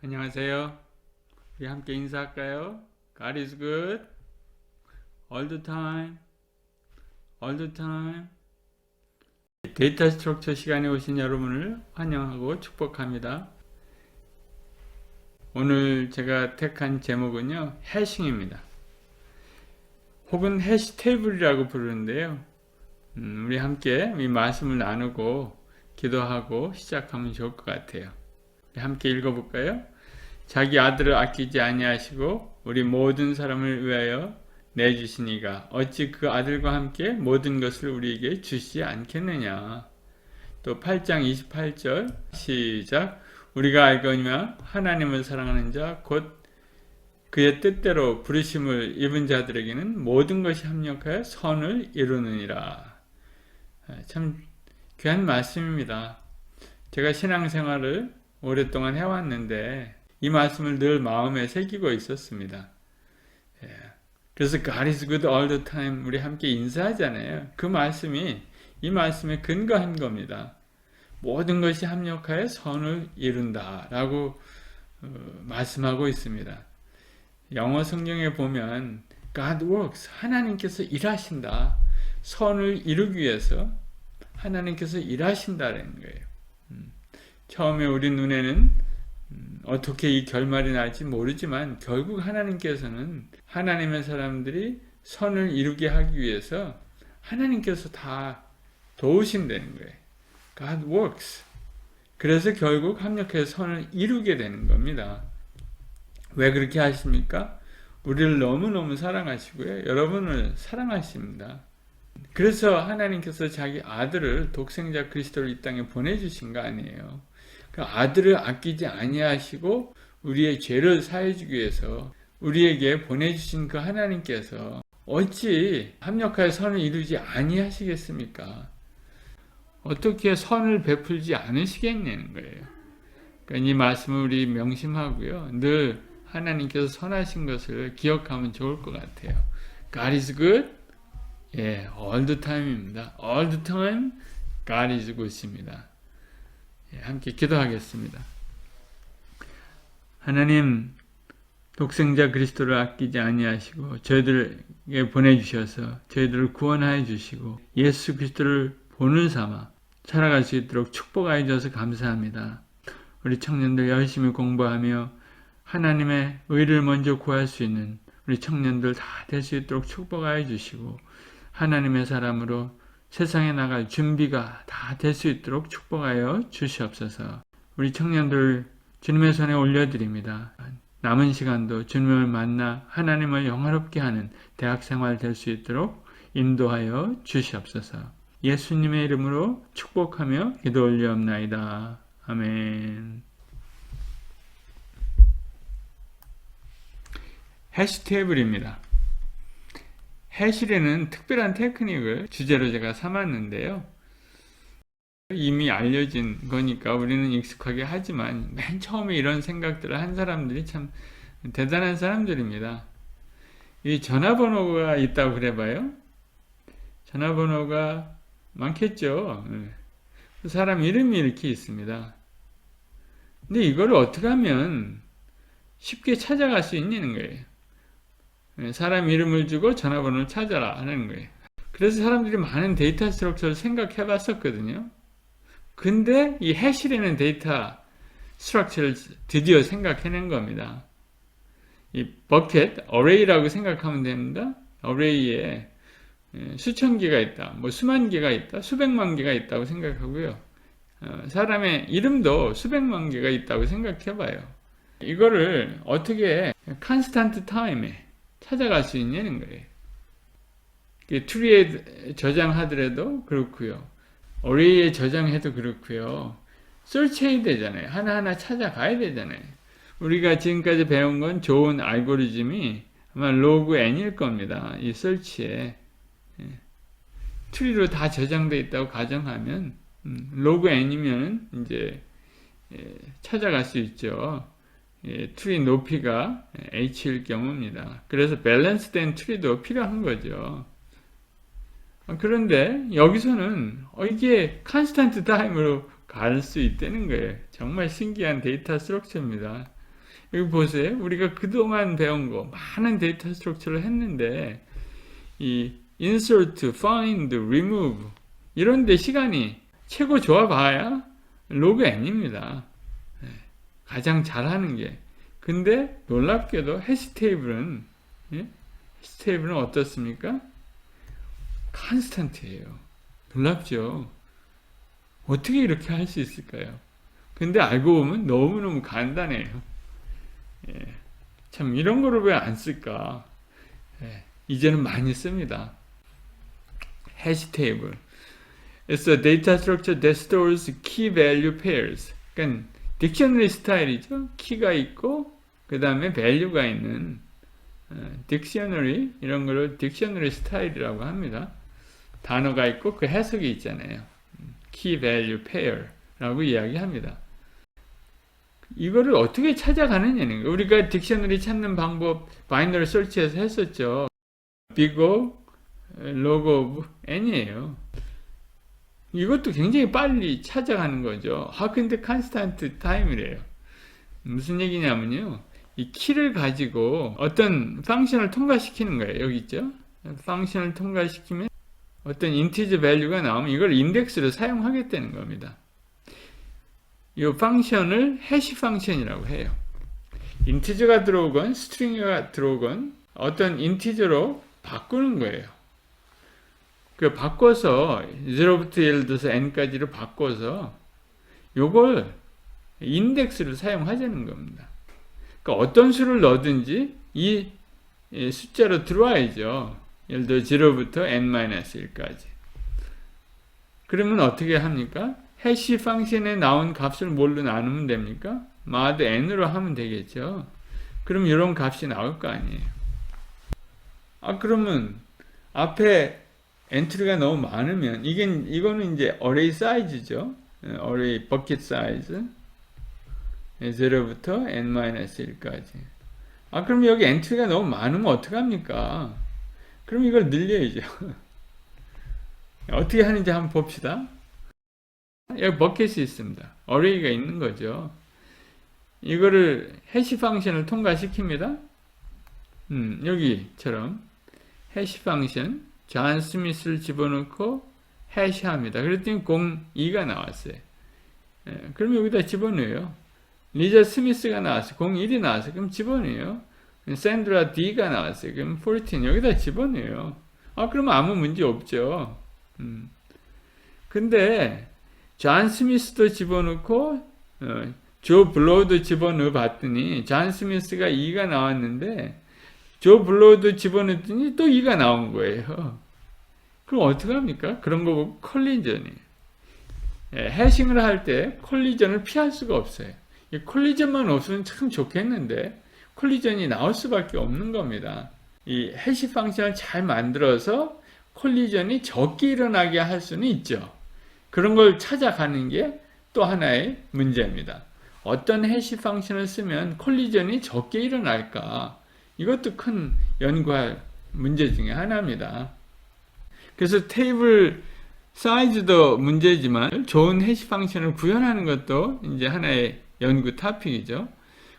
안녕하세요. 우리 함께 인사할까요? God is good all the time. all the time. 데이터 스트럭처 시간에 오신 여러분을 환영하고 축복합니다. 오늘 제가 택한 제목은요, 해싱입니다. 혹은 해시 테이블이라고 부르는데요. 우리 함께 이 말씀을 나누고 기도하고 시작하면 좋을 것 같아요. 함께 읽어볼까요? 자기 아들을 아끼지 아니하시고 우리 모든 사람을 위하여 내주시니가 어찌 그 아들과 함께 모든 것을 우리에게 주시지 않겠느냐. 또 8장 28절 시작. 우리가 알거니와 하나님을 사랑하는 자 곧 그의 뜻대로 부르심을 입은 자들에게는 모든 것이 합력하여 선을 이루느니라. 참 귀한 말씀입니다. 제가 신앙생활을 오랫동안 해왔는데 이 말씀을 늘 마음에 새기고 있었습니다. 그래서 God is good all the time 우리 함께 인사하잖아요. 그 말씀이 이 말씀에 근거한 겁니다. 모든 것이 합력하여 선을 이룬다 라고 말씀하고 있습니다. 영어 성경에 보면 God works, 하나님께서 일하신다. 선을 이루기 위해서 하나님께서 일하신다는 거예요. 처음에 우리 눈에는 어떻게 이 결말이 날지 모르지만 결국 하나님께서는 하나님의 사람들이 선을 이루게 하기 위해서 하나님께서 다 도우신다는 거예요. God works. 그래서 결국 합력해서 선을 이루게 되는 겁니다. 왜 그렇게 하십니까? 우리를 너무너무 사랑하시고요. 여러분을 사랑하십니다. 그래서 하나님께서 자기 아들을 독생자 그리스도를 이 땅에 보내주신 거 아니에요. 그 아들을 아끼지 아니하시고 우리의 죄를 사해주기 위해서 우리에게 보내주신 그 하나님께서 어찌 합력하여 선을 이루지 아니하시겠습니까? 어떻게 선을 베풀지 않으시겠냐는 거예요. 그러니까 이 말씀을 우리 명심하고요. 늘 하나님께서 선하신 것을 기억하면 좋을 것 같아요. God is good. 예, all the time입니다. all the time God is good입니다. 예, 함께 기도하겠습니다. 하나님, 독생자 그리스도를 아끼지 아니하시고 저희들에게 보내주셔서 저희들을 구원하여 주시고 예수 그리스도를 본을 삼아 살아갈 수 있도록 축복하여 주셔서 감사합니다. 우리 청년들 열심히 공부하며 하나님의 의를 먼저 구할 수 있는 우리 청년들 다 될 수 있도록 축복하여 주시고 하나님의 사람으로 세상에 나갈 준비가 다 될 수 있도록 축복하여 주시옵소서. 우리 청년들 주님의 손에 올려드립니다. 남은 시간도 주님을 만나 하나님을 영화롭게 하는 대학생활 될 수 있도록 인도하여 주시옵소서. 예수님의 이름으로 축복하며 기도 올리옵나이다. 아멘. 해시 테이블입니다. 해시라는 특별한 테크닉을 주제로 제가 삼았는데요. 이미 알려진 거니까 우리는 익숙하게 하지만 맨 처음에 이런 생각들을 한 사람들이 참 대단한 사람들입니다. 이 전화번호가 있다고 그래봐요. 전화번호가 많겠죠. 사람 이름이 이렇게 있습니다. 근데 이걸 어떻게 하면 쉽게 찾아갈 수 있냐는 거예요. 사람 이름을 주고 전화번호를 찾아라 하는 거예요. 그래서 사람들이 많은 데이터 스트럭처를 생각해 봤었거든요. 근데 이 해시라는 데이터 스트럭처를 드디어 생각해낸 겁니다. 이 버켓, 어레이라고 생각하면 됩니다. 어레이에 수천 개가 있다, 뭐 수만 개가 있다, 수백만 개가 있다고 생각하고요. 사람의 이름도 수백만 개가 있다고 생각해봐요. 이거를 어떻게 컨스탄트 타임에 찾아갈 수 있냐는 거예요. 트리에 저장하더라도 그렇고요. 어레이에 저장해도 그렇고요. 설치해야 되잖아요. 하나하나 찾아가야 되잖아요. 우리가 지금까지 배운 건 좋은 알고리즘이 아마 로그 n일 겁니다. 이 설치에. 트리로 다 저장되어 있다고 가정하면 로그 n이면 이제 찾아갈 수 있죠. 트리 높이가 h일 경우입니다. 그래서 밸런스된 트리도 필요한 거죠. 그런데 여기서는 이게 컨스탄트 타임으로 갈 수 있다는 거예요. 정말 신기한 데이터 스트럭처입니다. 여기 보세요. 우리가 그동안 배운 거 많은 데이터 스트럭처를 했는데 이 insert, find, remove 이런 데 시간이 최고 좋아봐야 로그 n입니다. 가장 잘하는 게. 근데 놀랍게도 해시 테이블은 어떻습니까? 컨스탄트예요. 놀랍죠? 어떻게 이렇게 할 수 있을까요? 근데 알고 보면 너무너무 간단해요. 참 이런 거를 왜 안 쓸까? 이제는 많이 씁니다. 해시 테이블. It's a data structure that stores key value pairs. 그러니까 딕셔너리 스타일이죠. 키가 있고 그 다음에 value가 있는 딕셔너리 이런 거를 딕셔너리 스타일이라고 합니다. 단어가 있고 그 해석이 있잖아요. key value pair라고 이야기합니다. 이거를 어떻게 찾아가느냐는 거예요. 우리가 딕셔너리 찾는 방법 바이너리 설치해서 했었죠. big O, log of n이에요. 이것도 굉장히 빨리 찾아가는 거죠. 근데 컨스탄트 타임이래요. 무슨 얘기냐면요. 이 키를 가지고 어떤 펑션을 통과시키는 거예요. 여기 있죠. 펑션을 통과시키면 어떤 인티저 밸류가 나오면 이걸 인덱스로 사용하겠다는 겁니다. 이 펑션을 해시 펑션이라고 해요. 인티저가 들어오건 스트링이 들어오건 어떤 인티저로 바꾸는 거예요. 그 바꿔서 0부터 예를 들어서 n까지로 바꿔서 요걸 인덱스로 사용하자는 겁니다. 그러니까 어떤 수를 넣든지 이 숫자로 들어와야죠. 예를 들어 0부터 n-1까지. 그러면 어떻게 합니까? 해시 펑션에 나온 값을 뭘로 나누면 됩니까? mod n으로 하면 되겠죠. 그럼 이런 값이 나올 거 아니에요. 그러면 앞에 엔트리가 너무 많으면 이거는 이제 어레이 사이즈죠. 어레이 버킷 사이즈 0부터 n-1까지. 그럼 여기 엔트리가 너무 많으면 어떡합니까? 그럼 이걸 늘려야죠. 어떻게 하는지 한번 봅시다. 여기 버킷이 있습니다. 어레이가 있는 거죠. 이거를 해시 펑션을 통과시킵니다. 여기처럼 해시 펑션 존 스미스를 집어넣고 해시합니다. 그랬더니 02가 나왔어요. 그럼 여기다 집어넣어요. 리자 스미스가 나왔어요. 01이 나왔어요. 그럼 집어넣어요. 샌드라 D가 나왔어요. 그럼 14 여기다 집어넣어요. 그러면 아무 문제 없죠. 근데 존 스미스도 집어넣고 조 블로우도 집어넣어 봤더니 존 스미스가 2가 나왔는데 조 블로우도 집어넣더니 또 2가 나온 거예요. 그럼 어떡합니까? 그런 거 보고 콜리전이에요. 해싱을 할 때 콜리전을 피할 수가 없어요. 콜리전만 없으면 참 좋겠는데 콜리전이 나올 수밖에 없는 겁니다. 이 해시 펑션을 잘 만들어서 콜리전이 적게 일어나게 할 수는 있죠. 그런 걸 찾아가는 게 또 하나의 문제입니다. 어떤 해시 펑션을 쓰면 콜리전이 적게 일어날까? 이것도 큰 연구할 문제 중에 하나입니다. 그래서 테이블 사이즈도 문제지만 좋은 해시 펑션을 구현하는 것도 이제 하나의 연구 토픽이죠.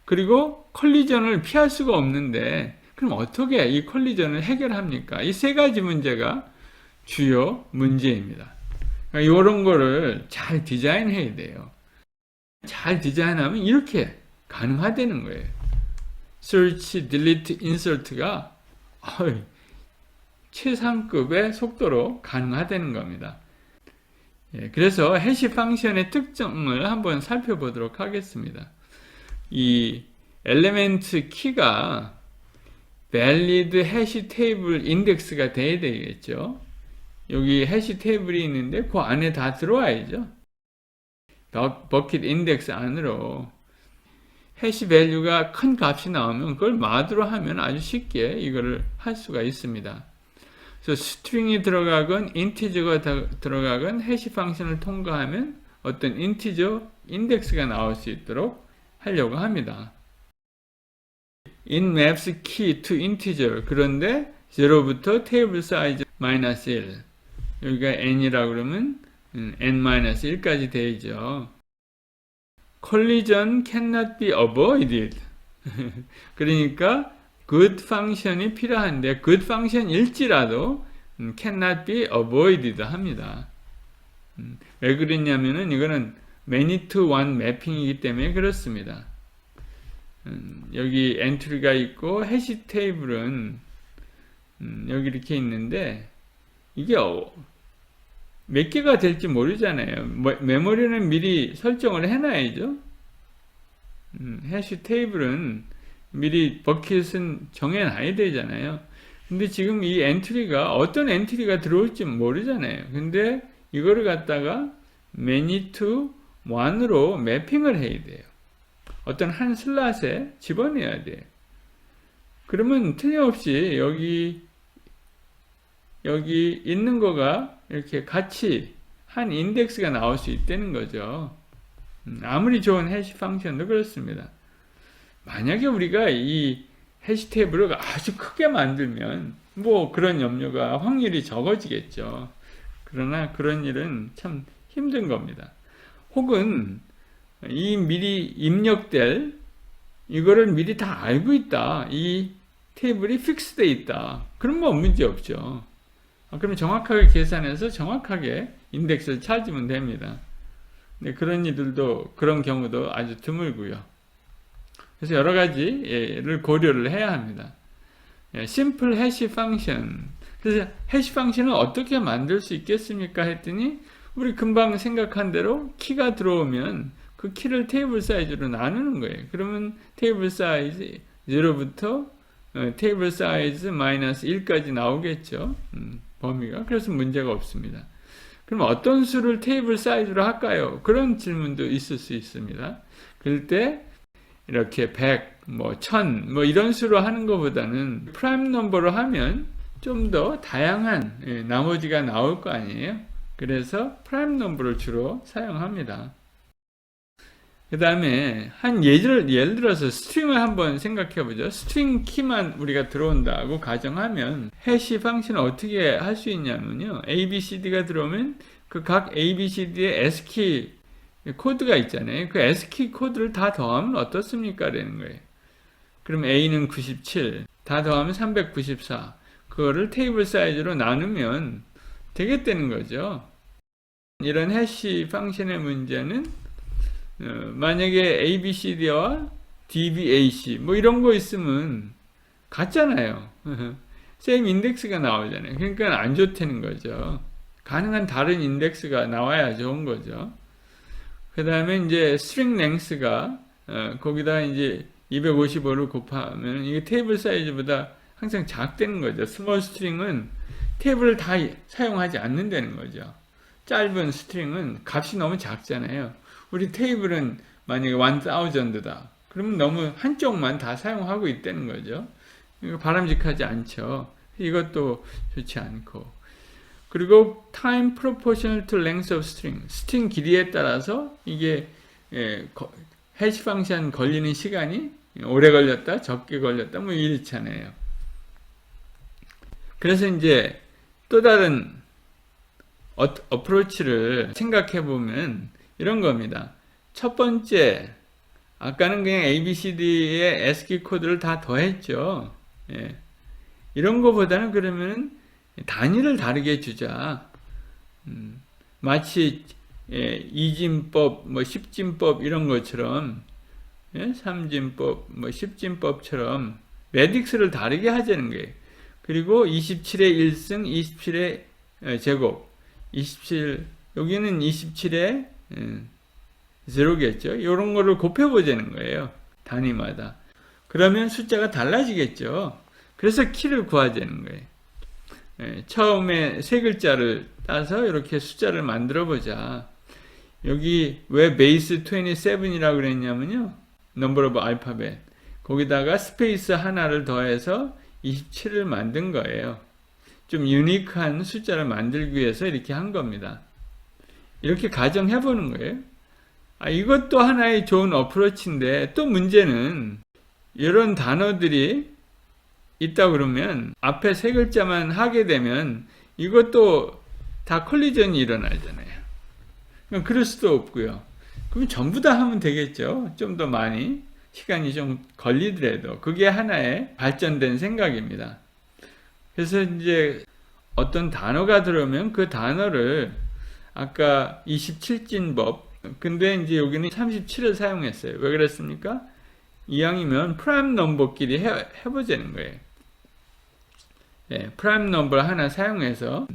그리고 콜리전을 피할 수가 없는데 그럼 어떻게 이 콜리전을 해결합니까? 이 세 가지 문제가 주요 문제입니다. 그러니까 이런 거를 잘 디자인해야 돼요. 잘 디자인하면 이렇게 가능하다는 거예요. search, delete, insert가 최상급의 속도로 가능하다는 겁니다. 그래서 해시 펑션의 특징을 한번 살펴보도록 하겠습니다. 이 엘리멘트 키가 valid 해시 테이블 인덱스가 돼야 되겠죠. 여기 해시 테이블이 있는데 그 안에 다 들어와야죠. 버킷 인덱스 안으로 해시 밸류가 큰 값이 나오면 그걸 mod로 하면 아주 쉽게 이거를 할 수가 있습니다. 그래서 스트링이 들어가건 인티저가 들어가건 해시 펑션을 통과하면 어떤 인티저 인덱스가 나올 수 있도록 하려고 합니다. in maps key to integer 그런데 0부터 table size -1 여기가 n이라고 그러면 n-1까지 되죠. collision cannot be avoided. 그러니까 good function이 필요한데 good function일지라도 cannot be avoided 합니다. 왜 그랬냐면은 이거는 many to one 매핑이기 때문에 그렇습니다. 여기 엔트리가 있고 해시 테이블은 여기 이렇게 있는데 이게 몇 개가 될지 모르잖아요. 메모리는 미리 설정을 해놔야죠. 해시 테이블은 미리 버킷은 정해놔야 되잖아요. 근데 지금 이 엔트리가 어떤 엔트리가 들어올지 모르잖아요. 근데 이거를 갖다가 many to one으로 매핑을 해야 돼요. 어떤 한 슬롯에 집어넣어야 돼요. 그러면 틀림없이 여기 있는 거가 이렇게 같이 한 인덱스가 나올 수 있다는 거죠. 아무리 좋은 해시 펑션도 그렇습니다. 만약에 우리가 이 해시 테이블을 아주 크게 만들면 뭐 그런 염려가 확률이 적어지겠죠. 그러나 그런 일은 참 힘든 겁니다. 혹은 이 미리 입력될 이거를 미리 다 알고 있다. 이 테이블이 픽스되어 있다. 그럼 뭐 문제 없죠. 그럼 정확하게 계산해서 정확하게 인덱스를 찾으면 됩니다. 네, 그런 일들도 그런 경우도 아주 드물고요. 그래서 여러 가지를 고려를 해야 합니다. 심플 해시 펑션. 그래서 해시 펑션을 어떻게 만들 수 있겠습니까? 했더니 우리 금방 생각한 대로 키가 들어오면 그 키를 테이블 사이즈로 나누는 거예요. 그러면 테이블 사이즈 0부터 테이블 사이즈 마이너스 1까지 나오겠죠. 범위가. 그래서 문제가 없습니다. 그럼 어떤 수를 테이블 사이즈로 할까요? 그런 질문도 있을 수 있습니다. 그럴 때 이렇게 100, 1000 이런 수로 하는 것보다는 프라임 넘버로 하면 좀 더 다양한 나머지가 나올 거 아니에요. 그래서 프라임 넘버를 주로 사용합니다. 그 다음에 예를 들어서 스트링을 한번 생각해 보죠. 스트링 키만 우리가 들어온다고 가정하면 해시 펑션을 어떻게 할 수 있냐면요. ABCD가 들어오면 그 각 ABCD의 S키 코드가 있잖아요. 그 S키 코드를 다 더하면 어떻습니까? 라는 거예요. 그럼 A는 97, 다 더하면 394. 그거를 테이블 사이즈로 나누면 되겠다는 거죠. 이런 해시 펑션의 문제는 만약에 ABCD와 DBAC 이런 거 있으면 같잖아요. same 인덱스가 나오잖아요. 그러니까 안 좋다는 거죠. 가능한 다른 인덱스가 나와야 좋은 거죠. 그 다음에 이제 string length가 거기다 이제 255를 곱하면 이게 테이블 사이즈보다 항상 작다는 거죠. 스몰 스트링은 테이블을 다 사용하지 않는다는 거죠. 짧은 스트링은 값이 너무 작잖아요. 우리 테이블은 만약에 1000다. 그러면 너무 한쪽만 다 사용하고 있다는 거죠. 이거 바람직하지 않죠. 이것도 좋지 않고. 그리고 time proportional to length of string. 스트링 길이에 따라서 이게 해시 펑션 걸리는 시간이 오래 걸렸다, 적게 걸렸다, 이렇잖아요. 그래서 이제 또 다른 어프로치를 생각해 보면 이런 겁니다. 첫 번째, 아까는 그냥 ABCD의 ASCII 코드를 다 더했죠. 이런 거보다는 그러면 단위를 다르게 주자. 마치 이진법, 10진법 이런 것처럼 3진법, 10진법처럼 매딕스를 다르게 하자는 거예요. 그리고 27의 1승, 27의 제곱, 27, 여기는 27의 0겠죠. 이런 거를 곱해보자는 거예요. 단위마다. 그러면 숫자가 달라지겠죠. 그래서 키를 구하자는 거예요. 처음에 세 글자를 따서 이렇게 숫자를 만들어 보자. 여기 왜 베이스 27이라고 그랬냐면요. 넘버 오브 알파벳. 거기다가 스페이스 하나를 더해서 27을 만든 거예요. 좀 유니크한 숫자를 만들기 위해서 이렇게 한 겁니다. 이렇게 가정해 보는 거예요. 이것도 하나의 좋은 어프로치인데 또 문제는 이런 단어들이 있다 그러면 앞에 세 글자만 하게 되면 이것도 다 콜리전이 일어나잖아요. 그럼 그럴 수도 없고요. 그럼 전부 다 하면 되겠죠. 좀 더 많이 시간이 좀 걸리더라도 그게 하나의 발전된 생각입니다. 그래서 이제 어떤 단어가 들어오면 그 단어를 아까 27진법 근데 이제 여기는 37을 사용했어요. 왜 그랬습니까? 이왕이면 프라임 넘버끼리 해보자는 거예요. 네, 프라임 넘버 하나 사용해서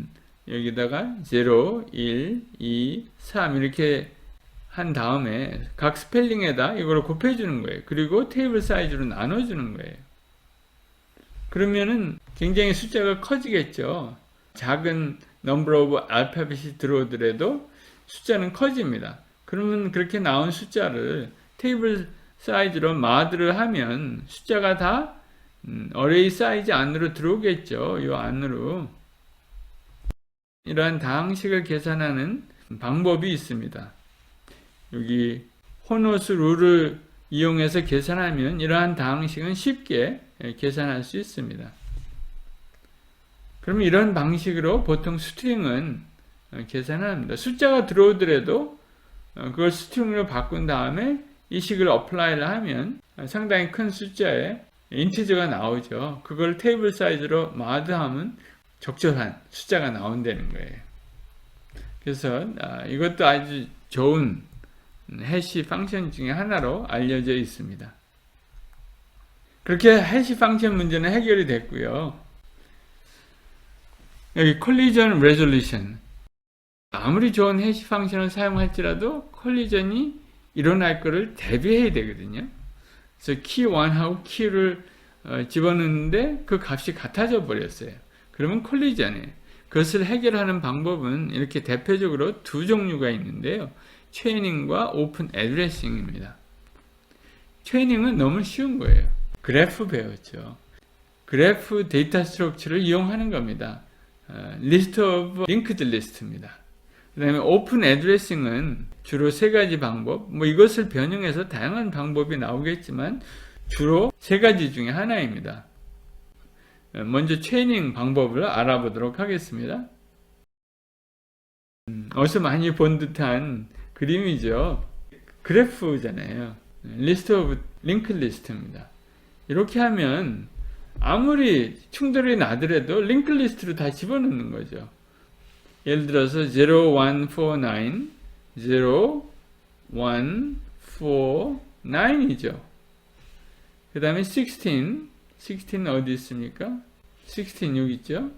여기다가 0, 1, 2, 3 이렇게 한 다음에 각 스펠링에다 이걸 곱해주는 거예요. 그리고 테이블 사이즈로 나눠주는 거예요. 그러면은 굉장히 숫자가 커지겠죠. 작은 number of alphabet이 들어오더라도 숫자는 커집니다. 그러면 그렇게 나온 숫자를 테이블 사이즈로 마드를 하면 숫자가 다 어레이 사이즈 안으로 들어오겠죠. 이 안으로. 이러한 다항식을 계산하는 방법이 있습니다. 여기 호노스 룰을 이용해서 계산하면 이러한 다항식은 쉽게 계산할 수 있습니다. 그러면 이런 방식으로 보통 스트링은 계산합니다. 숫자가 들어오더라도 그걸 스트링으로 바꾼 다음에 이 식을 어플라이를 하면 상당히 큰 숫자에 인티저가 나오죠. 그걸 테이블 사이즈로 마드하면 적절한 숫자가 나온다는 거예요. 그래서 이것도 아주 좋은 해시 펑션 중에 하나로 알려져 있습니다. 그렇게 해시 펑션 문제는 해결이 됐고요. 여기 콜리전 레졸루션. 아무리 좋은 해시 펑션을 사용할지라도 콜리전이 일어날 것을 대비해야 되거든요. 그래서 키1하고 키를 집어넣는데 그 값이 같아져 버렸어요. 그러면 콜리전이에요. 그것을 해결하는 방법은 이렇게 대표적으로 두 종류가 있는데요. 체이닝과 오픈 애드레싱입니다. 체이닝은 너무 쉬운 거예요. 그래프 배웠죠. 그래프 데이터 스트럭처를 이용하는 겁니다. 리스트 오브 링크드 리스트입니다. 그 다음에 오픈 애드레싱은 주로 세 가지 방법, 이것을 변형해서 다양한 방법이 나오겠지만 주로 세 가지 중에 하나입니다. 먼저 체이닝 방법을 알아보도록 하겠습니다. 어디서 많이 본 듯한 그림이죠. 그래프잖아요. 리스트 오브 링크 리스트입니다. 이렇게 하면 아무리 충돌이 나더라도 링크 리스트로 다 집어넣는 거죠. 예를 들어서 0149, 0149이죠. 그 다음에 16 어디 있습니까? 16 여기 있죠.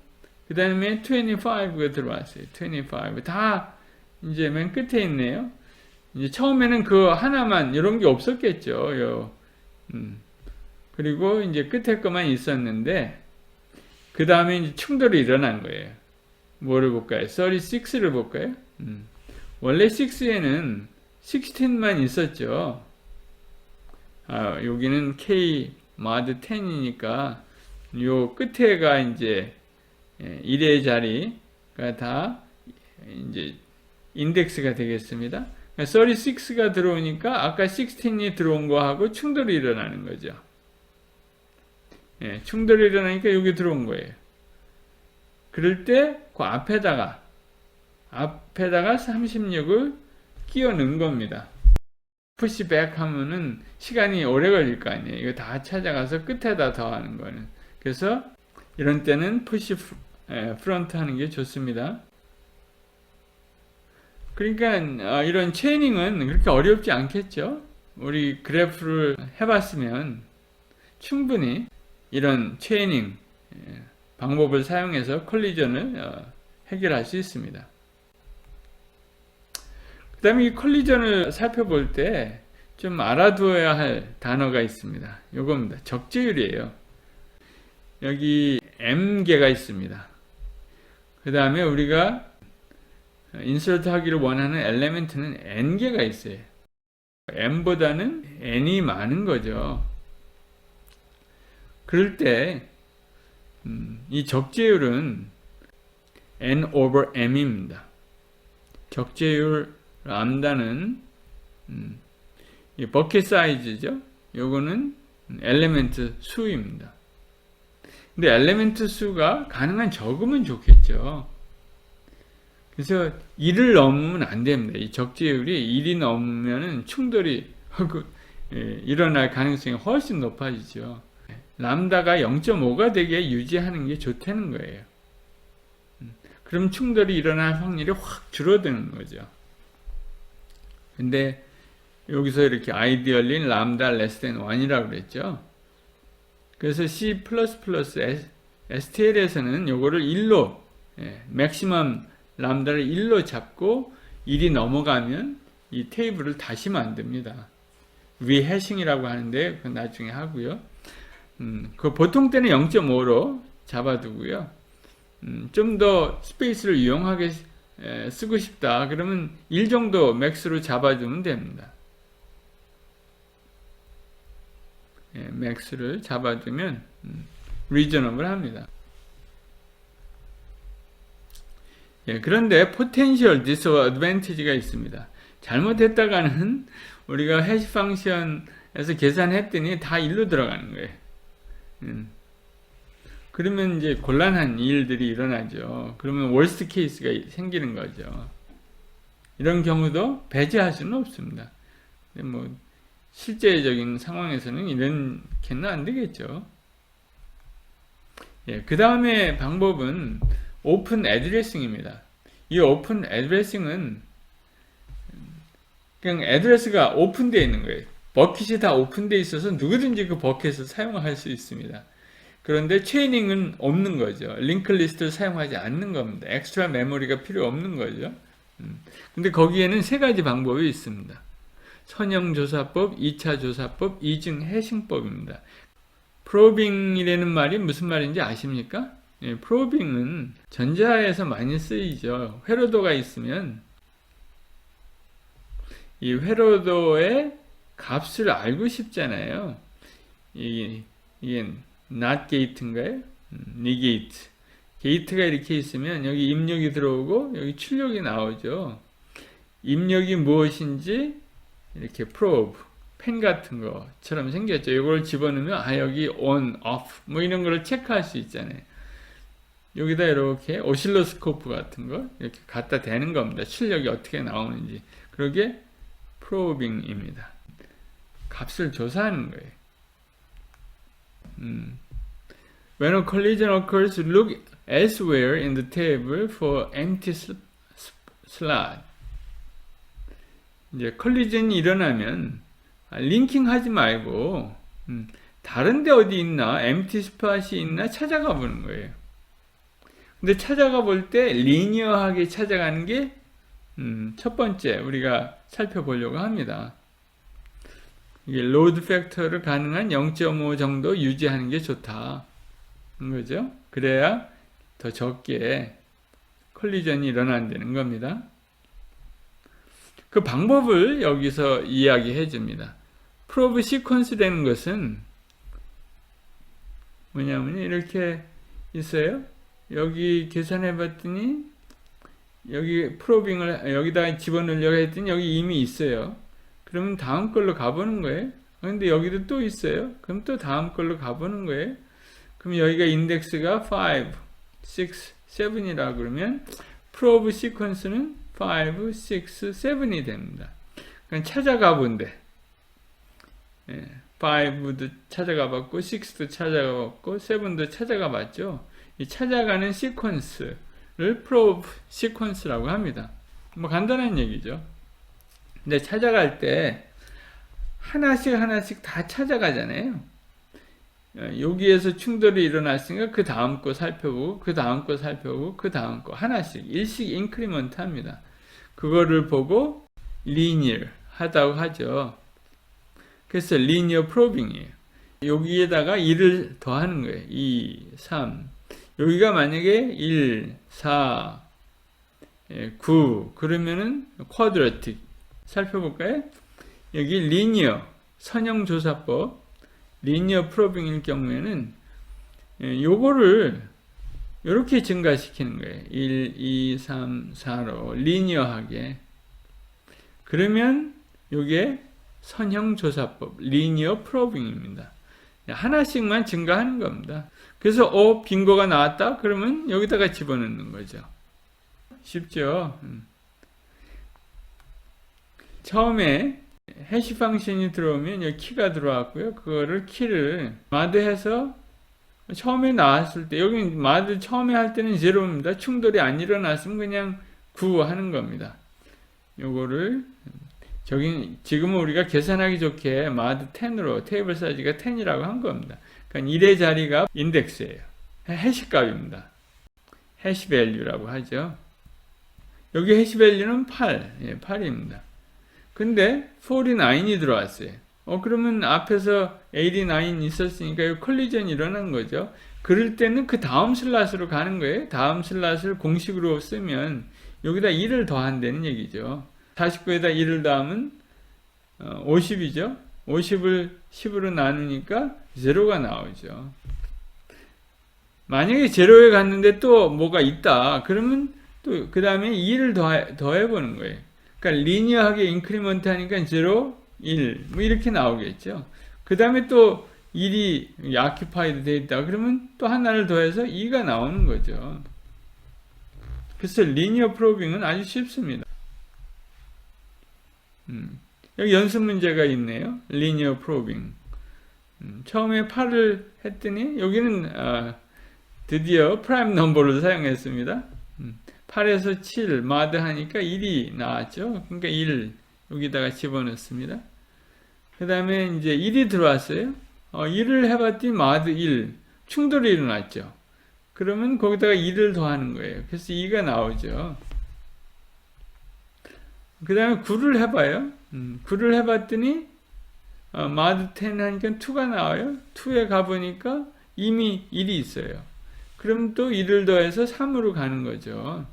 그 다음에 25가 들어왔어요. 25 다 이제 맨 끝에 있네요. 이제 처음에는 그 하나만 이런 게 없었겠죠. 그리고 이제 끝에 것만 있었는데 그 다음에 이제 충돌이 일어난 거예요. 뭐를 볼까요? 36를 볼까요? 원래 6에는 16만 있었죠. 여기는 K mod 10이니까 요 끝에가 이제 1의 자리가 다 이제 인덱스가 되겠습니다. 36가 들어오니까 아까 16이 들어온 거하고 충돌이 일어나는 거죠. 충돌이 일어나니까 여기 들어온 거예요. 그럴 때 그 앞에다가 36을 끼워 넣은 겁니다. 푸시백 하면은 시간이 오래 걸릴 거 아니에요. 이거 다 찾아가서 끝에다 더하는 거는. 그래서 이런 때는 푸시 프론트 하는 게 좋습니다. 그러니까 이런 체이닝은 그렇게 어렵지 않겠죠. 우리 그래프를 해봤으면 충분히 이런 체이닝 방법을 사용해서 콜리전을 해결할 수 있습니다. 그 다음에 이 콜리전을 살펴볼 때 좀 알아두어야 할 단어가 있습니다. 요겁니다. 적재율이에요. 여기 M개가 있습니다. 그 다음에 우리가 인서트 하기를 원하는 엘리멘트는 N개가 있어요. M보다는 N이 많은 거죠. 그럴 때 이 적재율은 N over M입니다. 적재율 람다는 이 버킷 사이즈죠. 요거는 엘리멘트 수입니다. 근데 엘리멘트 수가 가능한 적으면 좋겠죠. 그래서 1을 넘으면 안 됩니다. 이 적재율이 1이 넘으면 충돌이 일어날 가능성이 훨씬 높아지죠. 람다가 0.5가 되게 유지하는 게 좋다는 거예요. 그럼 충돌이 일어날 확률이 확 줄어드는 거죠. 근데 여기서 이렇게 ideally 람다 less than 1이라고 그랬죠. 그래서 C++ STL에서는 요거를 1로 맥시멈 람다를 1로 잡고 1이 넘어가면 이 테이블을 다시 만듭니다. 리해싱이라고 하는데 그건 나중에 하고요. 그 보통 때는 0.5로 잡아두고요. 좀 더 스페이스를 유용하게 쓰고 싶다. 그러면 1 정도 맥스로 잡아주면 됩니다. 맥스를 잡아주면 리저너블 합니다. 그런데 포텐셜 디스어드밴티지가 있습니다. 잘못했다가는 우리가 해시 펑션에서 계산했더니 다 1로 들어가는 거예요. 그러면 이제 곤란한 일들이 일어나죠. 그러면 월스트 케이스가 생기는 거죠. 이런 경우도 배제할 수는 없습니다. 근데 뭐 실제적인 상황에서는 이렇게는 안 되겠죠. 그 다음에 방법은 오픈 애드레싱입니다. 이 오픈 애드레싱은 그냥 애드레스가 오픈되어 있는 거예요. 버킷이 다 오픈되어 있어서 누구든지 그 버킷을 사용할 수 있습니다. 그런데 체이닝은 없는 거죠. 링크 리스트를 사용하지 않는 겁니다. 엑스트라 메모리가 필요 없는 거죠. 근데 거기에는 세 가지 방법이 있습니다. 선형조사법, 2차 조사법, 이중 해싱법입니다. 프로빙이라는 말이 무슨 말인지 아십니까? 프로빙은 전자에서 많이 쓰이죠. 회로도가 있으면 이 회로도의 값을 알고 싶잖아요. 이게 not gate인가요? negate. 게이트가 이렇게 있으면 여기 입력이 들어오고 여기 출력이 나오죠. 입력이 무엇인지 이렇게 probe, 펜 같은 것처럼 생겼죠. 이걸 집어넣으면 여기 on, off 뭐 이런 거를 체크할 수 있잖아요. 여기다 이렇게 오실로스코프 같은 거 이렇게 갖다 대는 겁니다. 출력이 어떻게 나오는지. 그러게 probing입니다. 값을 조사하는 거예요. When a collision occurs, look elsewhere in the table for empty slot. 이제 컬리전이 일어나면 링킹 하지 말고 다른 데 어디 있나, empty spot이 있나 찾아가 보는 거예요. 근데 찾아가 볼 때 리니어하게 찾아가는 게 첫 번째 우리가 살펴보려고 합니다. 이게 로드 팩터를 가능한 0.5 정도 유지하는 게 좋다. 거죠. 그래야 더 적게 컬리전이 일어난다는 겁니다. 그 방법을 여기서 이야기해 줍니다. 프로브 시퀀스라는 것은 뭐냐면 이렇게 있어요. 여기 계산해 봤더니 여기 프로빙을 여기다 집어넣으려고 했더니 여기 이미 있어요. 그러면 다음 걸로 가보는 거예요. 근데 여기도 또 있어요. 그럼 또 다음 걸로 가보는 거예요. 그럼 여기가 인덱스가 5, 6, 7이라 그러면 프로브 시퀀스는 5, 6, 7이 됩니다. 그러니까 찾아가 본데 5도 찾아가 봤고 6도 찾아가 봤고 7도 찾아가 봤죠. 이 찾아가는 시퀀스를 프로브 시퀀스라고 합니다. 뭐 간단한 얘기죠. 근데 찾아갈 때 하나씩 다 찾아가잖아요. 여기에서 충돌이 일어났으니까 그 다음 거 살펴보고 그 다음 거 살펴보고 그 다음 거 하나씩 일씩 인크리먼트 합니다. 그거를 보고 리니어 하다고 하죠. 그래서 리니어 프로빙이에요. 여기에다가 1을 더하는 거예요. 2, 3 여기가 만약에 1, 4, 9 그러면은 쿼드라틱 살펴볼까요? 여기 리니어 선형조사법 리니어 프로빙일 경우에는 요거를 이렇게 증가시키는 거예요. 1, 2, 3, 4로 리니어하게. 그러면 요게 선형조사법 리니어 프로빙입니다. 하나씩만 증가하는 겁니다. 그래서 빈거가 나왔다? 그러면 여기다가 집어넣는 거죠. 쉽죠? 처음에 해시 펑션이 들어오면 여기 키가 들어왔고요. 그거를 키를 마드해서 처음에 나왔을 때 여기 마드 처음에 할 때는 제로입니다. 충돌이 안 일어났으면 그냥 9 하는 겁니다. 요거를 저기 지금은 우리가 계산하기 좋게 마드 10으로 테이블 사이즈가 10이라고 한 겁니다. 그러니까 1의 자리가 인덱스예요. 해시 값입니다. 해시 밸류라고 하죠. 여기 해시 밸류는 8, 8입니다. 근데 49이 들어왔어요. 그러면 앞에서 89 있었으니까 이 컬리전이 일어난 거죠. 그럴 때는 그 다음 슬롯으로 가는 거예요. 다음 슬롯을 공식으로 쓰면 여기다 1을 더한다는 얘기죠. 49에다 1을 더하면 50이죠. 50을 10으로 나누니까 0가 나오죠. 만약에 0에 갔는데 또 뭐가 있다. 그러면 또 그 다음에 2를 더해보는 거예요. 그러니까 리니어하게 인크리먼트 하니까 0, 1, 뭐 이렇게 나오겠죠. 그 다음에 또 1이 아큐파이드 되어 있다. 그러면 또 하나를 더해서 2가 나오는 거죠. 그래서 리니어 프로빙은 아주 쉽습니다. 여기 연습 문제가 있네요. 리니어 프로빙. 처음에 8을 했더니 여기는 드디어 프라임 넘버를 사용했습니다. 8에서 7 마드 하니까 1이 나왔죠. 그러니까 1 여기다가 집어넣습니다. 그 다음에 이제 1이 들어왔어요. 1을 해봤더니 마드 1 충돌이 일어났죠. 그러면 거기다가 2를 더하는 거예요. 그래서 2가 나오죠. 그 다음에 9를 해봐요. 9를 해봤더니 마드 10 하니까 2가 나와요. 2에 가보니까 이미 1이 있어요. 그럼 또 1을 더해서 3으로 가는 거죠.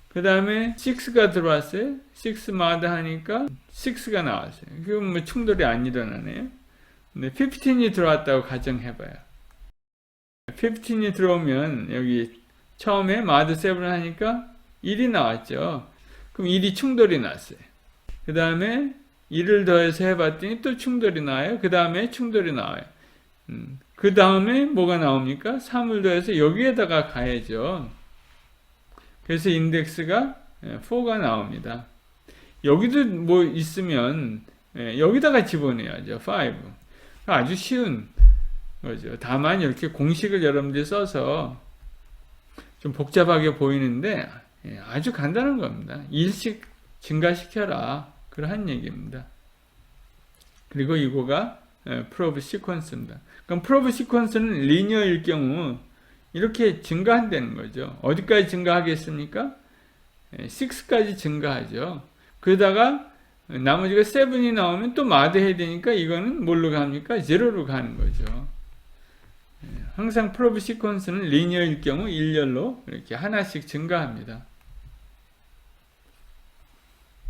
그 다음에 6가 들어왔어요. 6 마드 하니까 6가 나왔어요. 그럼 뭐 충돌이 안 일어나네요. 근데 15이 들어왔다고 가정해봐요. 15이 들어오면 여기 처음에 마드 7 하니까 1이 나왔죠. 그럼 1이 충돌이 났어요. 그 다음에 1을 더해서 해봤더니 또 충돌이 나와요. 그 다음에 충돌이 나와요. 그 다음에 뭐가 나옵니까? 3을 더해서 여기에다가 가야죠. 그래서 인덱스가 4가 나옵니다. 여기도 뭐 있으면 여기다가 집어넣어야죠. 5. 아주 쉬운 거죠. 다만 이렇게 공식을 여러분들이 써서 좀 복잡하게 보이는데 아주 간단한 겁니다. 1씩 증가시켜라. 그러한 얘기입니다. 그리고 이거가 프로브 시퀀스입니다. 그럼 프로브 시퀀스는 리니어일 경우 이렇게 증가한다는 거죠. 어디까지 증가하겠습니까? 6까지 증가하죠. 그러다가 나머지가 7이 나오면 또 마드해야 되니까 이거는 뭘로 갑니까? 0로 가는 거죠. 항상 프로브 시퀀스는 리니어일 경우 1열로 이렇게 하나씩 증가합니다.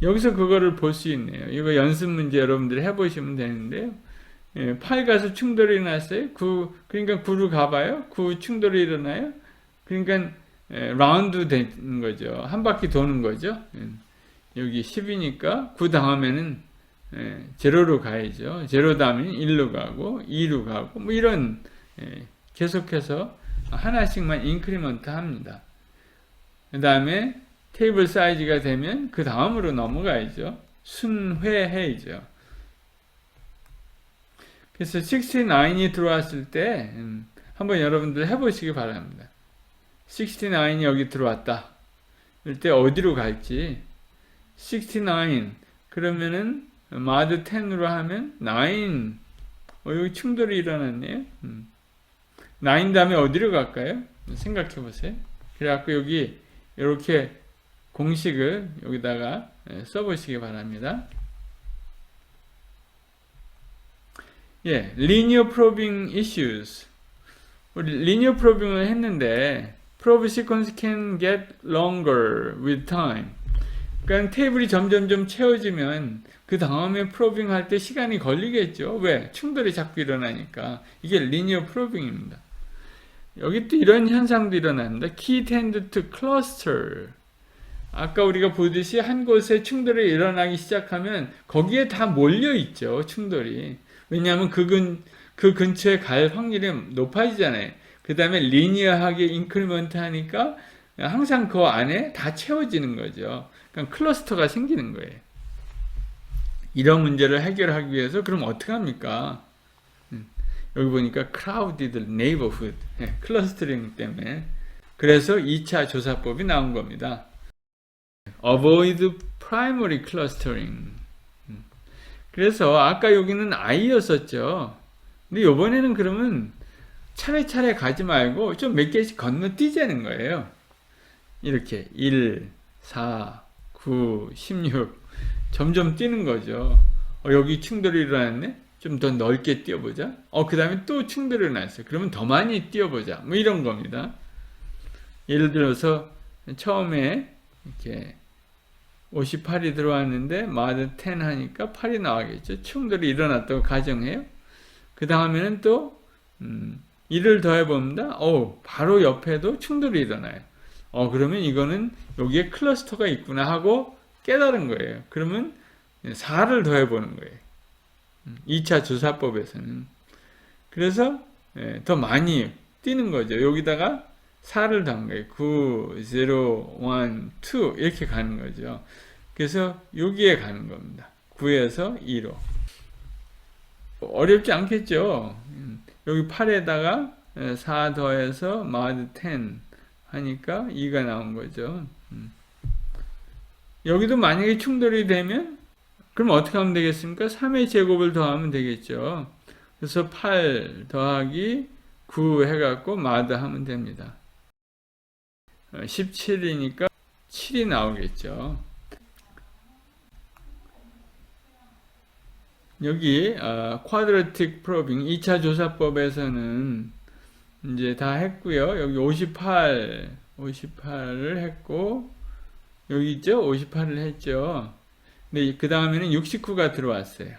여기서 그거를 볼 수 있네요. 이거 연습 문제 여러분들이 해보시면 되는데요. 8 가서 충돌이 일어났어요. 9, 그러니까 9로 가봐요. 9 충돌이 일어나요. 그러니까 라운드 되는 거죠. 한 바퀴 도는 거죠. 여기 10이니까 9 다음에는 0로 가야죠. 0 다음에는 1로 가고 2로 가고 뭐 이런 계속해서 하나씩만 인크리먼트 합니다. 그 다음에 테이블 사이즈가 되면 그 다음으로 넘어가야죠. 순회해야죠. 그래서 69이 들어왔을 때 한번 여러분들 해보시기 바랍니다. 69이 여기 들어왔다. 이럴 때 어디로 갈지 69 그러면은 마드 10으로 하면 9 여기 충돌이 일어났네요. 9 다음에 어디로 갈까요? 생각해 보세요. 그래갖고 여기 이렇게 공식을 여기다가 써보시기 바랍니다. linear probing issues. 우리 linear probing을 했는데 probe sequence can get longer with time. 그러니까 테이블이 점점점 채워지면 그 다음에 probing 할 때 시간이 걸리겠죠. 왜? 충돌이 자꾸 일어나니까. 이게 linear probing입니다. 여기 또 이런 현상도 일어납니다. Key tend to cluster. 아까 우리가 보듯이 한 곳에 충돌이 일어나기 시작하면 거기에 다 몰려있죠. 충돌이. 왜냐하면 그 근처에 갈 확률이 높아지잖아요. 그 다음에 리니어하게 인크리먼트 하니까 항상 그 안에 다 채워지는 거죠. 그러니까 클러스터가 생기는 거예요. 이런 문제를 해결하기 위해서 그럼 어떻게 합니까? 여기 보니까 crowded neighborhood, 클러스터링 때문에. 그래서 2차 조사법이 나온 겁니다. avoid primary clustering. 그래서 아까 여기는 I였었죠. 근데 이번에는 그러면 차례차례 가지 말고 좀 몇 개씩 건너뛰자는 거예요. 이렇게 1, 4, 9, 16 점점 뛰는 거죠. 여기 충돌이 일어났네? 좀 더 넓게 뛰어보자. 그 다음에 또 충돌이 일어났어요. 그러면 더 많이 뛰어보자. 뭐 이런 겁니다. 예를 들어서 처음에 이렇게 58이 들어왔는데 마드 10 하니까 8이 나와겠죠. 충돌이 일어났다고 가정해요. 그 다음에는 또 1을 더해봅니다. 바로 옆에도 충돌이 일어나요. 그러면 이거는 여기에 클러스터가 있구나 하고 깨달은 거예요. 그러면 4를 더해보는 거예요. 2차 조사법에서는. 그래서 더 많이 뛰는 거죠. 여기다가 4를 더한 거예요. 9, 0, 1, 2 이렇게 가는 거죠. 그래서 여기에 가는 겁니다. 9에서 2로. 어렵지 않겠죠. 여기 8에다가 4 더해서 마드 10 하니까 2가 나온 거죠. 여기도 만약에 충돌이 되면 그럼 어떻게 하면 되겠습니까? 3의 제곱을 더하면 되겠죠. 그래서 8 더하기 9 해갖고 마드 하면 됩니다. 17이니까 7이 나오겠죠. 여기 quadratic probing 2차 조사법에서는 이제 다 했고요. 여기 58을 했고 여기 있죠? 58을 했죠. 근데 그 다음에는 69가 들어왔어요.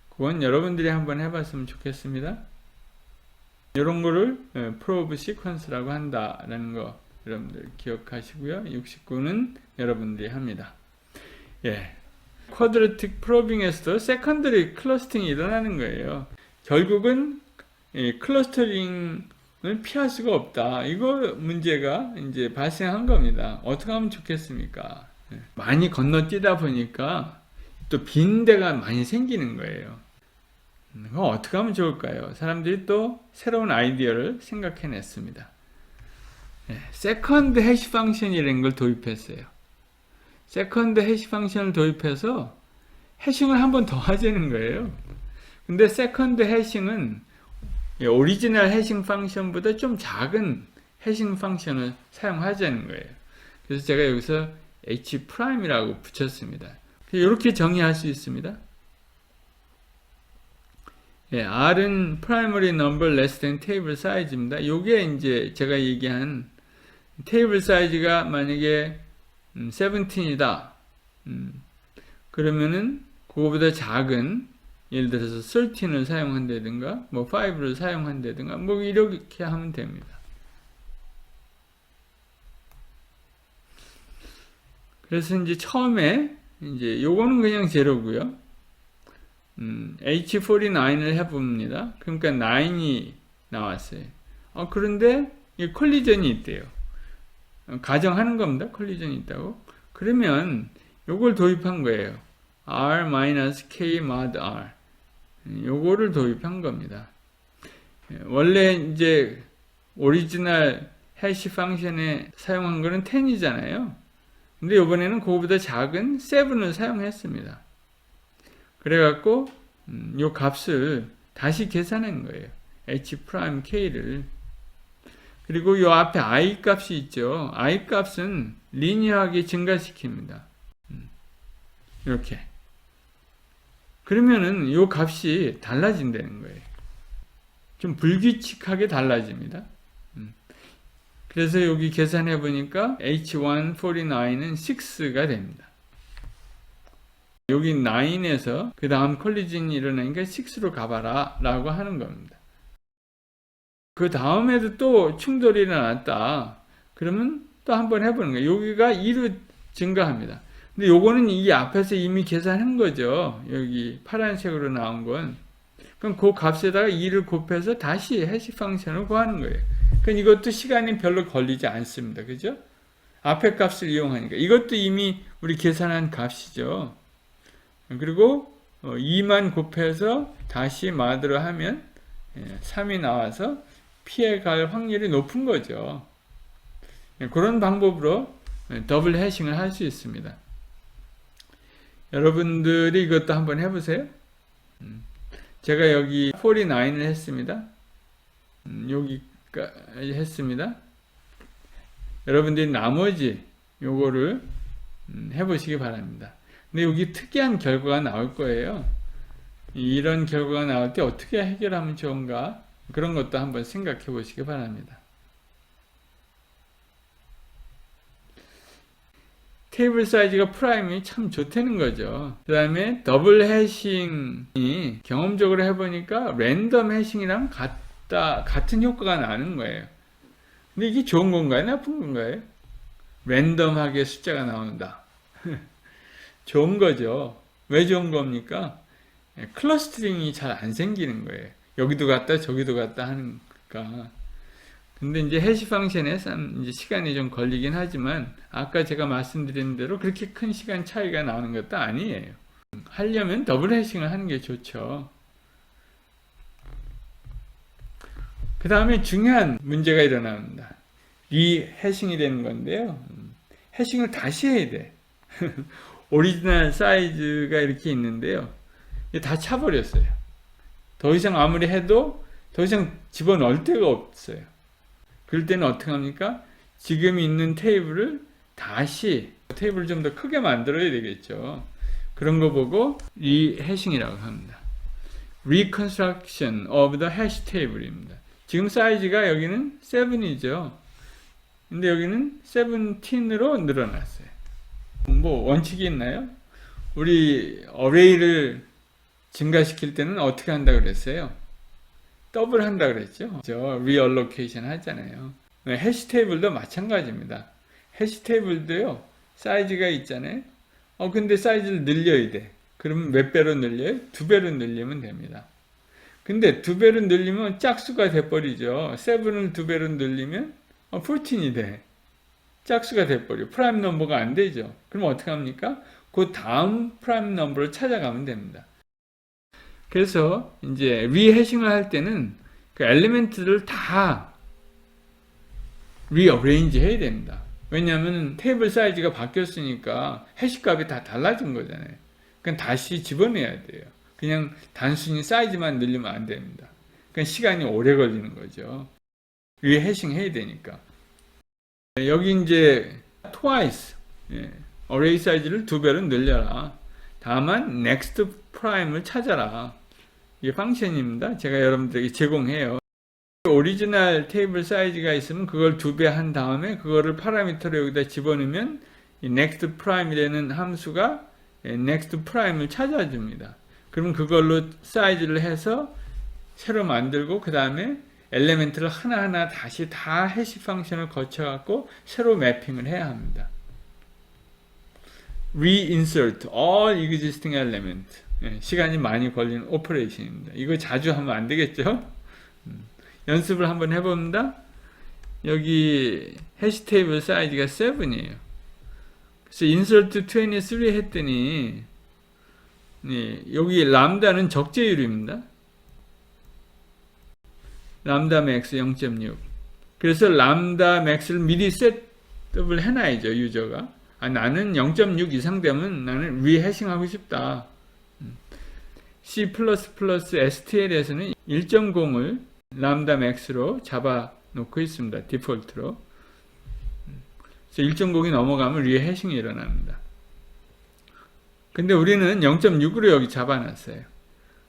그건 여러분들이 한번 해봤으면 좋겠습니다. 이런 거를 probe sequence라고 한다라는 거 여러분들 기억하시고요. 69는 여러분들이 합니다. quadratic probing에서도 secondary clustering이 일어나는 거예요. 결국은 클러스터링을 피할 수가 없다. 이거 문제가 이제 발생한 겁니다. 어떻게 하면 좋겠습니까? 많이 건너뛰다 보니까 또 빈 데가 많이 생기는 거예요. 그거 어떻게 하면 좋을까요? 사람들이 또 새로운 아이디어를 생각해냈습니다. 세컨드 해시 펑션이라는 걸 도입했어요. 세컨드 해시 펑션을 도입해서 해싱을 한 번 더 하자는 거예요. 근데 세컨드 해싱은 오리지널 해싱 펑션보다 좀 작은 해싱 펑션을 사용하자는 거예요. 그래서 제가 여기서 H'이라고 붙였습니다. 이렇게 정의할 수 있습니다. R은 primary number less than table size입니다. 요게 이제 제가 얘기한 테이블 사이즈가 만약에 17이다. 그러면은 그거보다 작은 예를 들어서 13을 사용한다든가 뭐 5를 사용한다든가 뭐 이렇게 하면 됩니다. 그래서 이제 처음에 이제 요거는 그냥 제로고요. H49을 해봅니다. 그러니까 9이 나왔어요. 그런데 이 콜리전이 있대요. 가정하는 겁니다. 콜리전이 있다고. 그러면 요걸 도입한 거예요. R-K mod R. 요거를 도입한 겁니다. 원래 이제 오리지널 해시 펑션에 사용한 거는 10이잖아요. 근데 이번에는 그거보다 작은 7을 사용했습니다. 그래갖고 요 값을 다시 계산한 거예요. H'K를. 그리고 요 앞에 I 값이 있죠. I 값은 리니어하게 증가시킵니다. 이렇게. 그러면은 요 값이 달라진다는 거예요. 좀 불규칙하게 달라집니다. 그래서 여기 계산해 보니까 H149는 6가 됩니다. 여기 9에서 그 다음 콜리전이 일어나니까 6로 가봐라 라고 하는 겁니다. 그 다음에도 또 충돌이 일어났다. 그러면 또 한번 해보는 거예요. 여기가 2로 증가합니다. 근데 요거는 이 앞에서 이미 계산한 거죠. 여기 파란색으로 나온 건. 그럼 그 값에다가 2를 곱해서 다시 해시 펑션을 구하는 거예요. 그럼 이것도 시간이 별로 걸리지 않습니다. 그죠? 앞에 값을 이용하니까. 이것도 이미 우리 계산한 값이죠. 그리고 2만 곱해서 다시 마드로 하면 3이 나와서 피해갈 확률이 높은 거죠. 그런 방법으로 더블 해싱을 할 수 있습니다. 여러분들이 이것도 한번 해보세요. 제가 여기 49을 했습니다. 여기까지 했습니다. 여러분들이 나머지 요거를 해보시기 바랍니다. 근데 여기 특이한 결과가 나올 거예요. 이런 결과가 나올 때 어떻게 해결하면 좋은가, 그런 것도 한번 생각해 보시기 바랍니다. 테이블 사이즈가 프라임이 참 좋다는 거죠. 그 다음에 더블 해싱이 경험적으로 해보니까 랜덤 해싱이랑 같은 효과가 나는 거예요. 근데 이게 좋은 건가요? 나쁜 건가요? 랜덤하게 숫자가 나온다. 좋은 거죠. 왜 좋은 겁니까? 클러스터링이 잘 안 생기는 거예요. 여기도 갔다 저기도 갔다 하니까. 근데 이제 해시 펑션에 이제 시간이 좀 걸리긴 하지만 아까 제가 말씀드린 대로 그렇게 큰 시간 차이가 나오는 것도 아니에요. 하려면 더블 해싱을 하는 게 좋죠. 그 다음에 중요한 문제가 일어납니다. 리해싱이 되는 건데요. 해싱을 다시 해야 돼. 오리지널 사이즈가 이렇게 있는데요. 다 차버렸어요. 더 이상 아무리 해도 더 이상 집어넣을 데가 없어요. 그럴 때는 어떻게 합니까? 지금 있는 테이블을 다시 테이블을 좀 더 크게 만들어야 되겠죠. 그런 거 보고 리해싱이라고 합니다. Reconstruction of the hash table입니다. 지금 사이즈가 여기는 7이죠. 근데 여기는 17으로 늘어났어요. 뭐 원칙이 있나요? 우리 어레이를 증가시킬 때는 어떻게 한다 그랬어요? 더블 한다 그랬죠. 리얼로케이션 하잖아요. 해시 테이블도 마찬가지입니다. 해시 테이블도요, 사이즈가 있잖아요. 근데 사이즈를 늘려야 돼. 그러면 몇 배로 늘려요? 2배로 늘리면 됩니다. 근데 2배로 늘리면 짝수가 돼버리죠. 7을 2배로 늘리면 14이 돼. 짝수가 돼버려. 프라임 넘버가 안 되죠. 그럼 어떻게 합니까? 그 다음 프라임 넘버를 찾아가면 됩니다. 그래서 이제 리해싱을 할 때는 그 엘리멘트를 다 리어레인지 해야 됩니다. 왜냐하면 테이블 사이즈가 바뀌었으니까 해시 값이 다 달라진 거잖아요. 그럼 다시 집어내야 돼요. 그냥 단순히 사이즈만 늘리면 안 됩니다. 그러니까 시간이 오래 걸리는 거죠. 리해싱 해야 되니까. 여기 이제 twice, 어레이 사이즈를 2배로 늘려라. 다만 next prime을 찾아라. 이게 펑션입니다. 제가 여러분들에게 제공해요. 오리지널 테이블 사이즈가 있으면 그걸 2배 한 다음에 그거를 파라미터로 여기다 집어넣으면 이 next prime이라는 함수가 next prime을 찾아줍니다. 그럼 그걸로 사이즈를 해서 새로 만들고 그 다음에 엘리멘트를 하나하나 다시 다 해시 펑션을 거쳐갖고 새로 매핑을 해야 합니다. Reinsert all existing element. 시간이 많이 걸리는 오퍼레이션입니다. 이거 자주 하면 안 되겠죠? 연습을 한번 해봅니다. 여기 해시 테이블 사이즈가 7이에요. 그래서 insert 23 했더니 여기 람다는 적재율입니다. 람다 맥스 0.6. 그래서 람다 맥스를 미리 셋업을 해놔야죠, 유저가. 나는 0.6 이상 되면 나는 리해싱 하고 싶다. C++ STL에서는 1.0을 람다 맥스로 잡아 놓고 있습니다. 디폴트로. 그래서 1.0이 넘어가면 리해싱이 일어납니다. 근데 우리는 0.6으로 여기 잡아놨어요.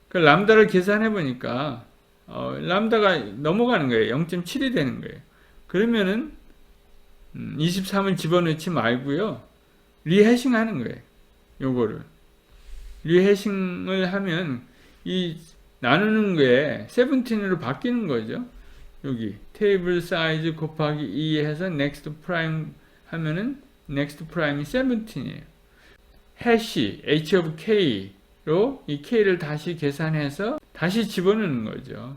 그 람다를 계산해 보니까 람다가 넘어가는 거예요. 0.7이 되는 거예요. 그러면은 23을 집어넣지 말고요. 리해싱 하는 거예요. 요거를. 리해싱을 하면 이 나누는 게 17으로 바뀌는 거죠. 여기 테이블 사이즈 곱하기 2 해서 next prime 하면은 next prime이 17이에요. 해시 h of k로 이 k를 다시 계산해서 다시 집어넣는 거죠.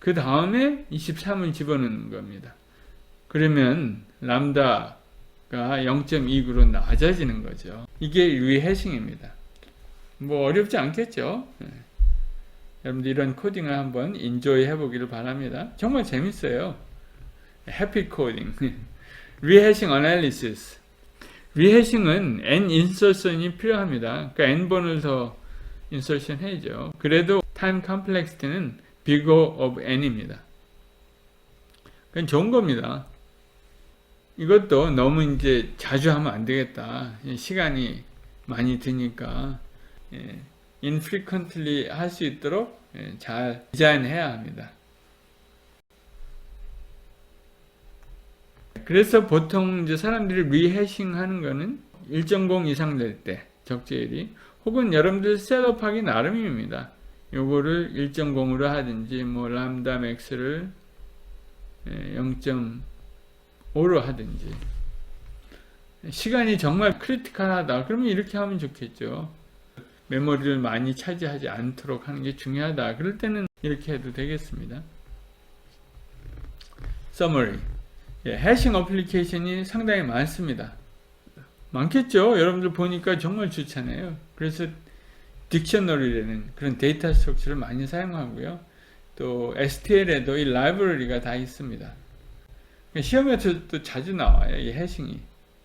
그 다음에 23을 집어넣는 겁니다. 그러면 람다가 0.29로 낮아지는 거죠. 이게 리해싱입니다. 뭐 어렵지 않겠죠? 여러분들 이런 코딩을 한번 인조이 해보기를 바랍니다. 정말 재밌어요. 해피 코딩. 리해싱 어널리시스. 리해싱은 n 인서션이 필요합니다. 그러니까 n번을 더 인서션 해야죠. 그래도 타임 컴플렉시티는 bigger of n입니다. 그건 좋은 겁니다. 이것도 너무 이제 자주 하면 안 되겠다. 시간이 많이 드니까 infrequently 할 수 있도록 잘 디자인해야 합니다. 그래서 보통 이제 사람들이 리해싱 하는 거는 1.0 이상 될 때 적재일이, 혹은 여러분들 셋업하기 나름입니다. 요거를 1.0으로 하든지 뭐 람다 맥스를 0.5로 하든지, 시간이 정말 크리티컬하다 그러면 이렇게 하면 좋겠죠. 메모리를 많이 차지하지 않도록 하는 게 중요하다 그럴 때는 이렇게 해도 되겠습니다. Summary. 해싱 어플리케이션이 상당히 많습니다. 많겠죠. 여러분들 보니까 정말 좋잖아요. 그래서 딕셔너리라는 그런 데이터 스트럭처를 많이 사용하고요. 또 STL에도 이 라이브러리가 다 있습니다. 시험에서도 자주 나와요. 이 해싱이.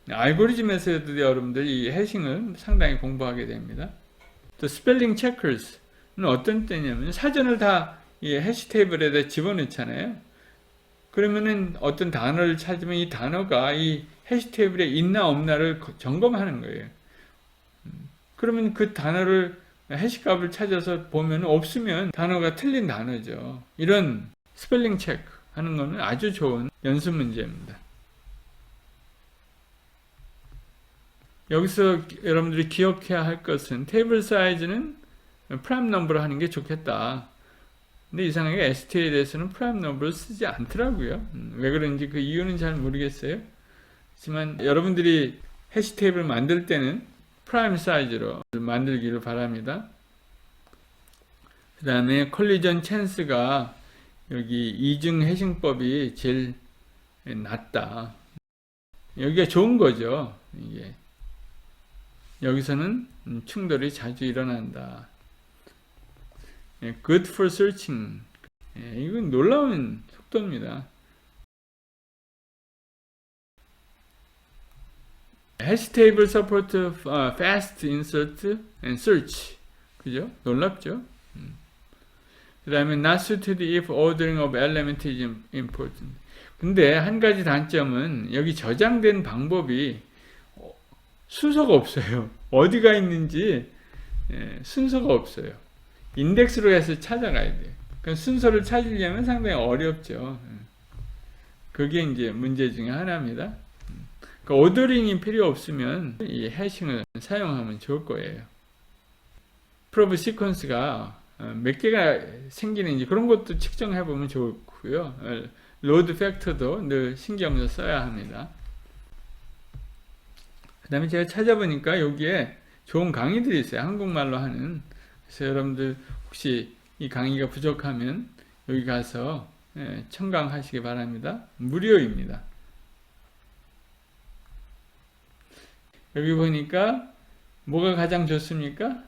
알고리즘에서도 여러분들 이 해싱을 상당히 공부하게 됩니다. 또 스펠링 체커스는 어떤 때냐면 사전을 다 이 해시 테이블에다 집어넣잖아요. 그러면은 어떤 단어를 찾으면 이 단어가 이 해시 테이블에 있나 없나를 점검하는 거예요. 그러면 그 단어를 해시 값을 찾아서 보면 없으면 단어가 틀린 단어죠. 이런 스펠링 체크 하는 거는 아주 좋은 연습 문제입니다. 여기서 여러분들이 기억해야 할 것은 테이블 사이즈는 프라임 넘버로 하는 게 좋겠다. 근데 이상하게 STL에 대해서는 프라임 넘버를 쓰지 않더라고요. 왜 그런지 그 이유는 잘 모르겠어요. 하지만 여러분들이 해시 테이블 만들 때는 프라임 사이즈로 만들기를 바랍니다. 그 다음에 콜리전 찬스가 여기 이중 해싱법이 제일 낮다. 여기가 좋은 거죠. 이게 여기서는 충돌이 자주 일어난다. Good for searching. 이건 놀라운 속도입니다. 해시 테이블 support fast insert and search. 그죠? 놀랍죠? 그 다음에 not suited if ordering of element is important. 근데 한 가지 단점은 여기 저장된 방법이 순서가 없어요. 어디가 있는지 순서가 없어요. 인덱스로 해서 찾아가야 돼요. 그러니까 순서를 찾으려면 상당히 어렵죠. 그게 이제 문제 중에 하나입니다. 그러니까 오더링이 필요 없으면 이 해싱을 사용하면 좋을 거예요. 프로브 시퀀스가 몇 개가 생기는지 그런 것도 측정해 보면 좋고요. 로드 팩터도 늘 신경을 써야 합니다. 그 다음에 제가 찾아보니까 여기에 좋은 강의들이 있어요. 한국말로 하는. 그래서 여러분들 혹시 이 강의가 부족하면 여기 가서 청강하시기 바랍니다. 무료입니다. 여기 보니까 뭐가 가장 좋습니까?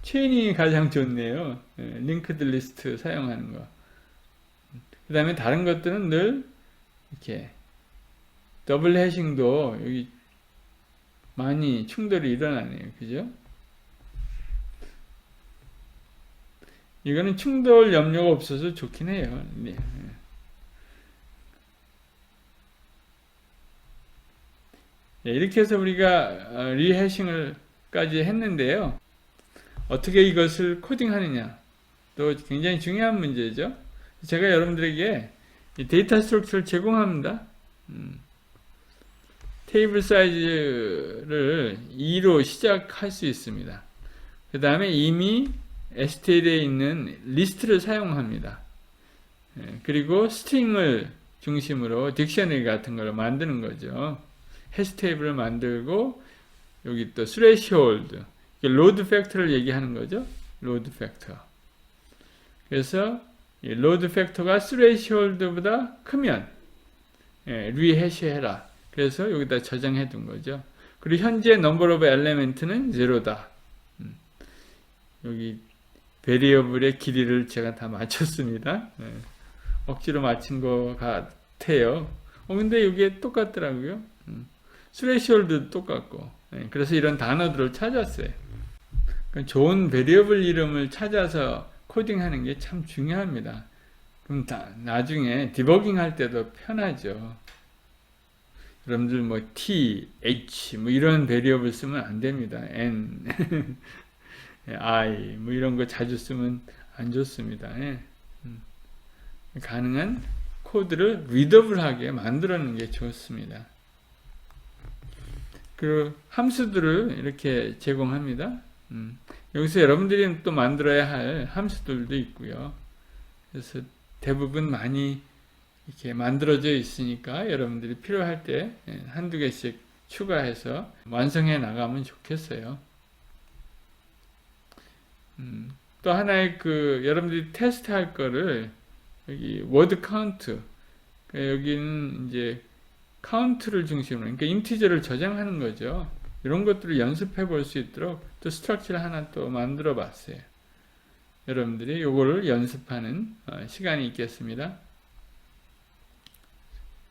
체인이 가장 좋네요. 링크드 리스트 사용하는 거. 그 다음에 다른 것들은 늘 이렇게 더블 해싱도 여기 많이 충돌이 일어나네요. 그죠? 이거는 충돌 염려가 없어서 좋긴 해요. 네. 이렇게 해서 우리가 리해싱을까지 했는데요. 어떻게 이것을 코딩하느냐 또 굉장히 중요한 문제죠. 제가 여러분들에게 이 데이터 스트럭처를 제공합니다. 테이블 사이즈를 2로 시작할 수 있습니다. 그 다음에 이미 STL에 있는 리스트를 사용합니다. 그리고 스트링을 중심으로 딕셔너리 같은 걸 만드는 거죠. 해시 테이블을 만들고 여기 또 스레시홀드, 로드 팩터를 얘기하는 거죠. 로드 팩터. 그래서 이 로드 팩터가 스레시홀드보다 크면 리해시해라. 그래서 여기다 저장해 둔 거죠. 그리고 현재 넘버 오브 엘리멘트는 0다. 여기 베리어블의 길이를 제가 다 맞췄습니다. 억지로 맞춘 것 같아요. 근데 이게 똑같더라고요. 스레시홀드도 똑같고. 그래서 이런 단어들을 찾았어요. 그러니까 좋은 베리어블 이름을 찾아서 코딩하는 게 참 중요합니다. 그럼 나중에 디버깅 할 때도 편하죠. 여러분들 뭐 t, h 뭐 이런 베리어블 쓰면 안 됩니다. n, i 뭐 이런 거 자주 쓰면 안 좋습니다. 가능한 코드를 리더블하게 만들어내는 게 좋습니다. 그리고 함수들을 이렇게 제공합니다. 여기서 여러분들이 또 만들어야 할 함수들도 있고요. 그래서 대부분 많이 이렇게 만들어져 있으니까 여러분들이 필요할 때 한두 개씩 추가해서 완성해 나가면 좋겠어요. 또 하나의 여러분들이 테스트 할 거를 여기 워드 카운트, 여기는 이제 카운트를 중심으로, 그러니까 인티저를 저장하는 거죠. 이런 것들을 연습해 볼 수 있도록 또 스트럭처를 하나 또 만들어 봤어요. 여러분들이 이거를 연습하는 시간이 있겠습니다.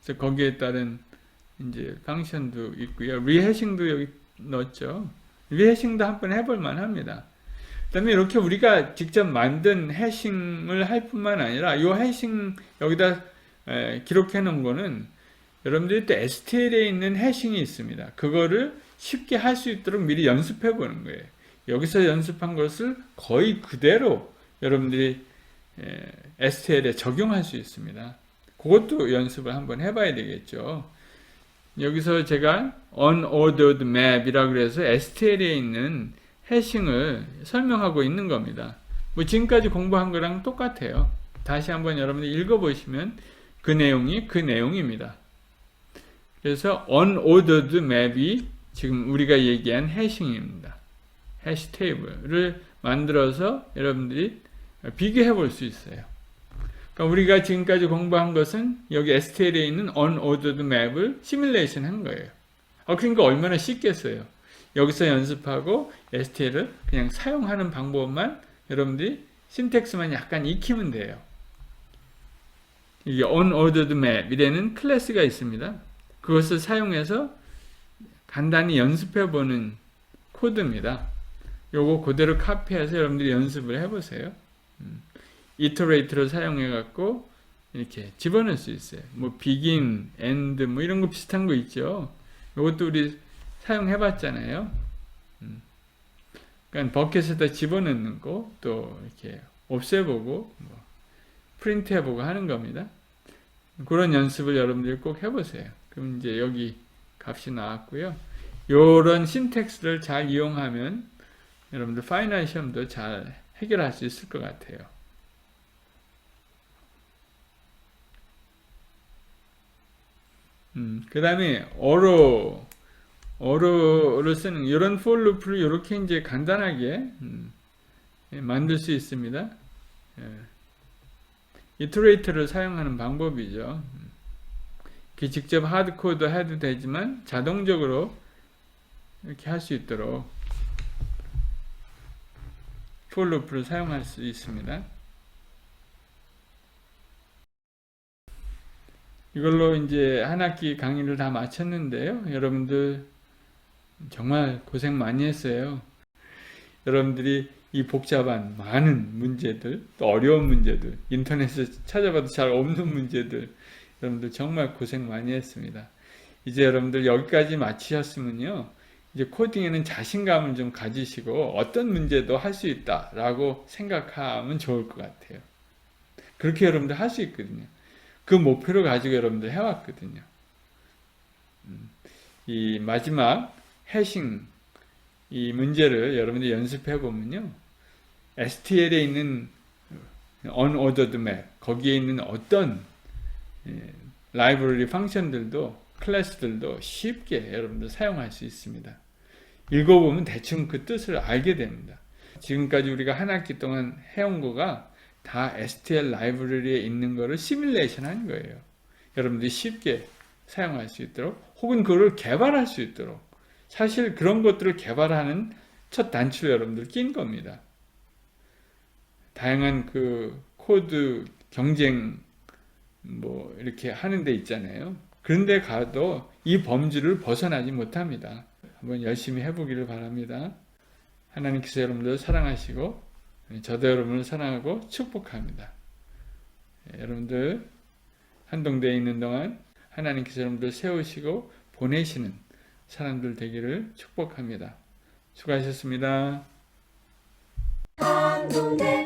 그래서 거기에 따른 이제 펑션도 있고요. 리해싱도 여기 넣었죠. 리해싱도 한번 해볼 만합니다. 그다음에 이렇게 우리가 직접 만든 해싱을 할 뿐만 아니라 이 해싱 여기다 기록해 놓은 거는 여러분들이 또 STL에 있는 해싱이 있습니다. 그거를 쉽게 할 수 있도록 미리 연습해 보는 거예요. 여기서 연습한 것을 거의 그대로 여러분들이 STL에 적용할 수 있습니다. 그것도 연습을 한번 해봐야 되겠죠. 여기서 제가 unordered map이라고 해서 STL에 있는 해싱을 설명하고 있는 겁니다. 뭐 지금까지 공부한 거랑 똑같아요. 다시 한번 여러분들 읽어보시면 그 내용이 그 내용입니다. 그래서 unordered map이 지금 우리가 얘기한 해싱입니다. 해시 테이블을 만들어서 여러분들이 비교해 볼 수 있어요. 그러니까 우리가 지금까지 공부한 것은 여기 STL에 있는 unordered map을 시뮬레이션 한 거예요. 그러니까 얼마나 쉽겠어요. 여기서 연습하고 STL을 그냥 사용하는 방법만 여러분들이 신텍스만 약간 익히면 돼요. 이게 unordered map 이라는 클래스가 있습니다. 그것을 사용해서 간단히 연습해보는 코드입니다. 요거 그대로 카피해서 여러분들이 연습을 해보세요. iterator를 사용해갖고 이렇게 집어넣을 수 있어요. 뭐 begin, end 뭐 이런 거 비슷한 거 있죠. 요것도 우리 사용해봤잖아요. 그러니까 버켓에다 집어넣는 거, 또 이렇게 없애보고, 뭐 프린트해보고 하는 겁니다. 그런 연습을 여러분들이 꼭 해보세요. 그럼 이제 여기 값이 나왔고요. 요런 신텍스를 잘 이용하면 여러분들 파이널 시험도 잘 해결할 수 있을 것 같아요. 그 다음에 어로를 쓰는 이런 for loop를 이렇게 이제 간단하게 만들 수 있습니다. iterator를 사용하는 방법이죠. 직접 하드코드 해도 되지만 자동적으로 이렇게 할 수 있도록 for loop를 사용할 수 있습니다. 이걸로 이제 한 학기 강의를 다 마쳤는데요. 여러분들 정말 고생 많이 했어요. 여러분들이 이 복잡한 많은 문제들, 또 어려운 문제들, 인터넷에서 찾아봐도 잘 없는 문제들, 여러분들 정말 고생 많이 했습니다. 이제 여러분들 여기까지 마치셨으면요, 이제 코딩에는 자신감을 좀 가지시고 어떤 문제도 할 수 있다라고 생각하면 좋을 것 같아요. 그렇게 여러분들 할 수 있거든요. 그 목표를 가지고 여러분들 해왔거든요. 이 마지막 해싱 이 문제를 여러분들이 연습해 보면요, STL에 있는 unordered map 거기에 있는 어떤 라이브러리 펑션들도 클래스들도 쉽게 여러분들 사용할 수 있습니다. 읽어보면 대충 그 뜻을 알게 됩니다. 지금까지 우리가 한 학기 동안 해온 거가 다 STL 라이브러리에 있는 거를 시뮬레이션 하는 거예요. 여러분들이 쉽게 사용할 수 있도록, 혹은 그걸 개발할 수 있도록. 사실 그런 것들을 개발하는 첫 단추를 여러분들 낀 겁니다. 다양한 그 코드 경쟁 뭐 이렇게 하는 데 있잖아요. 그런데 가도 이 범주를 벗어나지 못합니다. 한번 열심히 해보기를 바랍니다. 하나님께서 여러분들 사랑하시고 저도 여러분을 사랑하고 축복합니다. 여러분들 한동대에 있는 동안 하나님께서 여러분들 세우시고 보내시는 사람들 되기를 축복합니다. 수고하셨습니다. 한동대